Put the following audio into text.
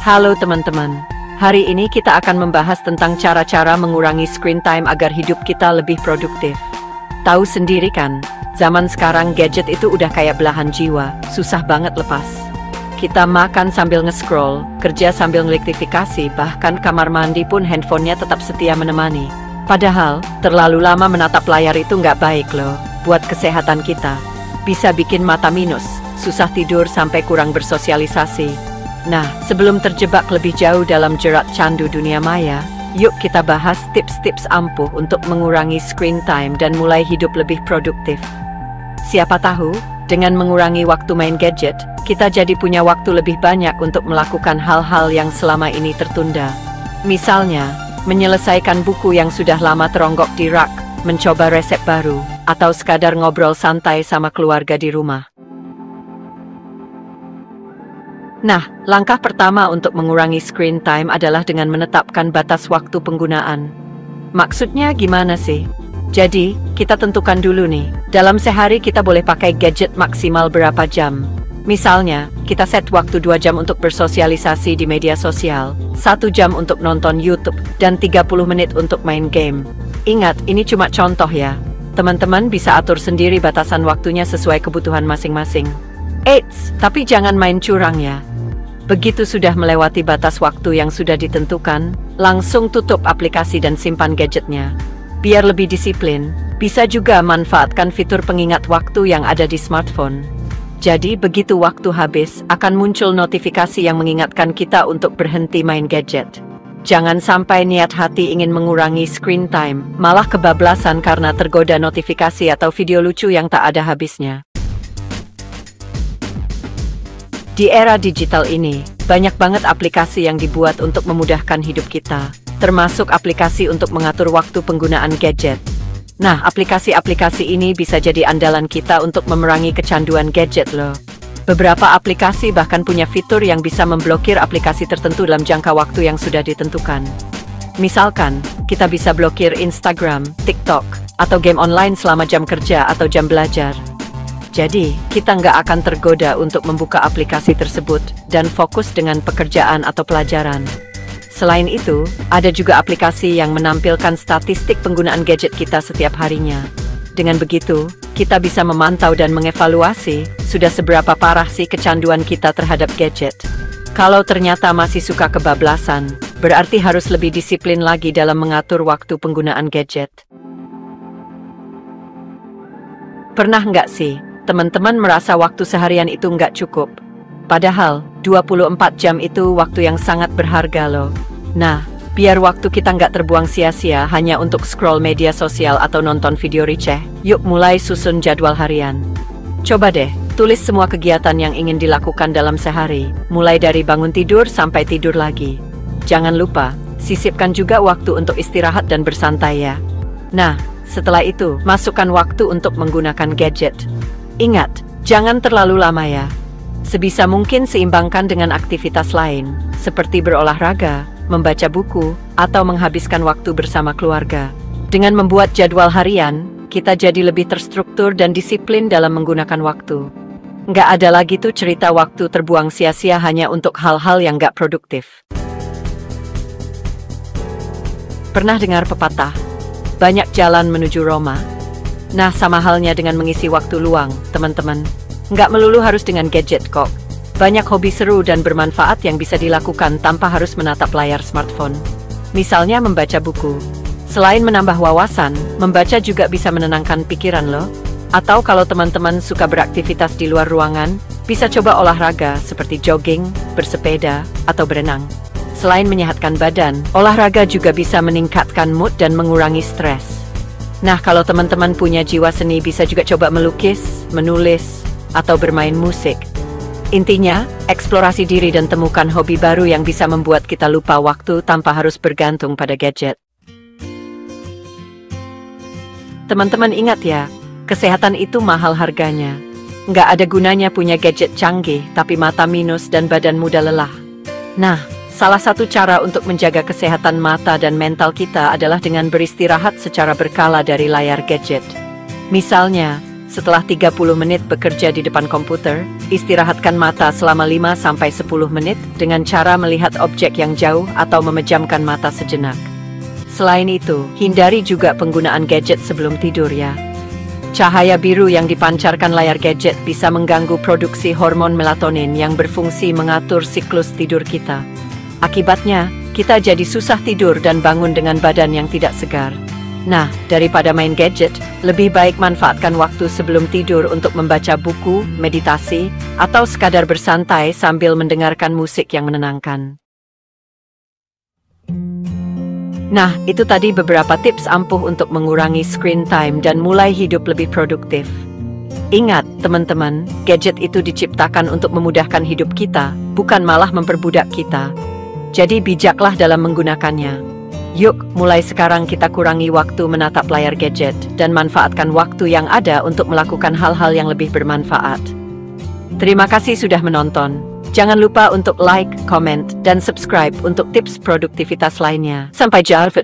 Halo teman-teman, hari ini kita akan membahas tentang cara-cara mengurangi screen time agar hidup kita lebih produktif. Tahu sendiri kan, zaman sekarang gadget itu udah kayak belahan jiwa, susah banget lepas. Kita makan sambil nge-scroll, kerja sambil ngelektrifikasi, bahkan kamar mandi pun handphonenya tetap setia menemani. Padahal, terlalu lama menatap layar itu nggak baik loh, buat kesehatan kita. Bisa bikin mata minus, susah tidur sampai kurang bersosialisasi. Nah, sebelum terjebak lebih jauh dalam jerat candu dunia maya, yuk kita bahas tips-tips ampuh untuk mengurangi screen time dan mulai hidup lebih produktif. Siapa tahu, dengan mengurangi waktu main gadget, kita jadi punya waktu lebih banyak untuk melakukan hal-hal yang selama ini tertunda. Misalnya, menyelesaikan buku yang sudah lama teronggok di rak, mencoba resep baru, atau sekadar ngobrol santai sama keluarga di rumah. Nah, langkah pertama untuk mengurangi screen time adalah dengan menetapkan batas waktu penggunaan. Maksudnya gimana sih? Jadi, kita tentukan dulu nih, dalam sehari kita boleh pakai gadget maksimal berapa jam. Misalnya, kita set waktu 2 jam untuk bersosialisasi di media sosial, 1 jam untuk nonton YouTube, dan 30 menit untuk main game. Ingat, ini cuma contoh ya. Teman-teman bisa atur sendiri batasan waktunya sesuai kebutuhan masing-masing. Eits, tapi jangan main curang ya. Begitu sudah melewati batas waktu yang sudah ditentukan, langsung tutup aplikasi dan simpan gadgetnya. Biar lebih disiplin, bisa juga manfaatkan fitur pengingat waktu yang ada di smartphone. Jadi begitu waktu habis, akan muncul notifikasi yang mengingatkan kita untuk berhenti main gadget. Jangan sampai niat hati ingin mengurangi screen time, malah kebablasan karena tergoda notifikasi atau video lucu yang tak ada habisnya. Di era digital ini, banyak banget aplikasi yang dibuat untuk memudahkan hidup kita, termasuk aplikasi untuk mengatur waktu penggunaan gadget. Nah, aplikasi-aplikasi ini bisa jadi andalan kita untuk memerangi kecanduan gadget loh. Beberapa aplikasi bahkan punya fitur yang bisa memblokir aplikasi tertentu dalam jangka waktu yang sudah ditentukan. Misalkan, kita bisa blokir Instagram, TikTok, atau game online selama jam kerja atau jam belajar. Jadi, kita nggak akan tergoda untuk membuka aplikasi tersebut dan fokus dengan pekerjaan atau pelajaran. Selain itu, ada juga aplikasi yang menampilkan statistik penggunaan gadget kita setiap harinya. Dengan begitu, kita bisa memantau dan mengevaluasi sudah seberapa parah sih kecanduan kita terhadap gadget. Kalau ternyata masih suka kebablasan, berarti harus lebih disiplin lagi dalam mengatur waktu penggunaan gadget. Pernah nggak sih teman-teman merasa waktu seharian itu nggak cukup? Padahal, 24 jam itu waktu yang sangat berharga loh. Nah, biar waktu kita nggak terbuang sia-sia hanya untuk scroll media sosial atau nonton video receh, yuk mulai susun jadwal harian. Coba deh, tulis semua kegiatan yang ingin dilakukan dalam sehari, mulai dari bangun tidur sampai tidur lagi. Jangan lupa, sisipkan juga waktu untuk istirahat dan bersantai ya. Nah, setelah itu, masukkan waktu untuk menggunakan gadget. Ingat, jangan terlalu lama ya. Sebisa mungkin seimbangkan dengan aktivitas lain, seperti berolahraga, membaca buku, atau menghabiskan waktu bersama keluarga. Dengan membuat jadwal harian, kita jadi lebih terstruktur dan disiplin dalam menggunakan waktu. Nggak ada lagi tuh cerita waktu terbuang sia-sia hanya untuk hal-hal yang nggak produktif. Pernah dengar pepatah, banyak jalan menuju Roma? Nah, sama halnya dengan mengisi waktu luang, teman-teman. Nggak melulu harus dengan gadget kok. Banyak hobi seru dan bermanfaat yang bisa dilakukan tanpa harus menatap layar smartphone. Misalnya membaca buku. Selain menambah wawasan, membaca juga bisa menenangkan pikiran loh. Atau kalau teman-teman suka beraktivitas di luar ruangan, bisa coba olahraga seperti jogging, bersepeda, atau berenang. Selain menyehatkan badan, olahraga juga bisa meningkatkan mood dan mengurangi stres. Nah, kalau teman-teman punya jiwa seni bisa juga coba melukis, menulis, atau bermain musik. Intinya, eksplorasi diri dan temukan hobi baru yang bisa membuat kita lupa waktu tanpa harus bergantung pada gadget. Teman-teman ingat ya, kesehatan itu mahal harganya. Nggak ada gunanya punya gadget canggih, tapi mata minus dan badan mudah lelah. Nah, salah satu cara untuk menjaga kesehatan mata dan mental kita adalah dengan beristirahat secara berkala dari layar gadget. Misalnya, Setelah 30 menit bekerja di depan komputer, istirahatkan mata selama 5-10 menit dengan cara melihat objek yang jauh atau memejamkan mata sejenak. Selain itu, hindari juga penggunaan gadget sebelum tidur ya. Cahaya biru yang dipancarkan layar gadget bisa mengganggu produksi hormon melatonin yang berfungsi mengatur siklus tidur kita. Akibatnya, kita jadi susah tidur dan bangun dengan badan yang tidak segar. Nah, daripada main gadget, lebih baik manfaatkan waktu sebelum tidur untuk membaca buku, meditasi, atau sekadar bersantai sambil mendengarkan musik yang menenangkan. Nah, itu tadi beberapa tips ampuh untuk mengurangi screen time dan mulai hidup lebih produktif. Ingat, teman-teman, gadget itu diciptakan untuk memudahkan hidup kita, bukan malah memperbudak kita. Jadi bijaklah dalam menggunakannya. Yuk, mulai sekarang kita kurangi waktu menatap layar gadget dan manfaatkan waktu yang ada untuk melakukan hal-hal yang lebih bermanfaat. Terima kasih sudah menonton. Jangan lupa untuk like, comment, dan subscribe untuk tips produktivitas lainnya. Sampai jumpa.